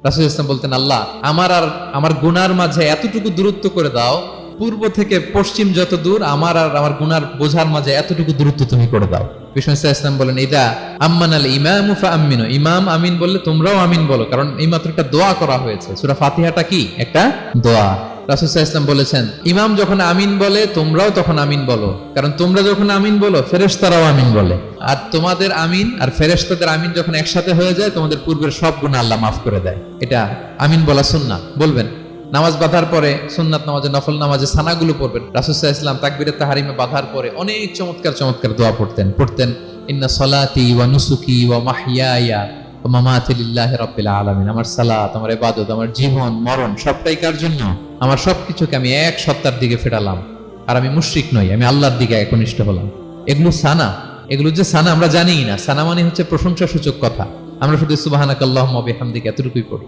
রাসূল ইসলাম বলতেন, আল্লাহ আমার আর আমার গুনার মাঝে এতটুকু দূরত্ব করে দাও, পূর্ব থেকে পশ্চিম যত দূর আমার আর আমার গুনার বোঝার মাঝে এতটুকু দূরত্ব তুমি করে দাও। বিষ্ণু ইসলাম বলেন, ইদা আম্মানাল ইমামু ফাআমিনু, ইমাম আমিন বললে তোমরাও আমিন বলো, কারণ এই মাত্র একটা দোয়া করা হয়েছে। সূরা ফাতিহাটা কি একটা দোয়া। রাসূল সাল্লাল্লাহু আলাইহি ওয়াসাল্লাম বলেছেন, ইমাম যখন আমিন বলে তোমরাও তখন আমিন বলো, কারণ তোমরা যখন আমিন বলো ফেরেশতারাও আমিন বলে। আর তোমাদের আমিন আর ফেরেশতাদের আমিন যখন একসাথে হয়ে যায়, তোমাদের পূর্বের সব গুনাহ আল্লাহ মাফ করে দেয়। এটা আমিন বলা সুন্নাহ। বলবেন নামাজ বাঁধার পরে, সুন্নাত নামাজে, নফল নামাজে সানাগুলো পড়বেন। রাসূল সাল্লাল্লাহু আলাইহি ওয়াসাল্লাম তাকবীরে তাহরিমে বাঁধার পরে অনেক চমৎকার চমৎকার দোয়া পড়তেন। ইন্না সলাতি ওয়া নুসুকি ওয়া মাহইয়ায়া ওয়া মামাতি লিল্লাহি রাব্বিল আলামিন। আমার সালাত, আমার ইবাদত, আমার জীবন মরণ সবটাই কার জন্য? আমার সবকিছুকে আমি এক সত্তার দিকে ফেরালাম, আর আমি মুশরিক নই, আমি আল্লাহর দিকে একনিষ্ঠ হলাম। এগুলো সানা, এগুলো যে সানা আমরা জানিই না। সানা মানে হচ্ছে প্রশংসা সূচক কথা। আমরা শুধু সুবহানাকাল্লাহুম্মা ওয়া বিহামদিকা এতটুকুই পড়ি।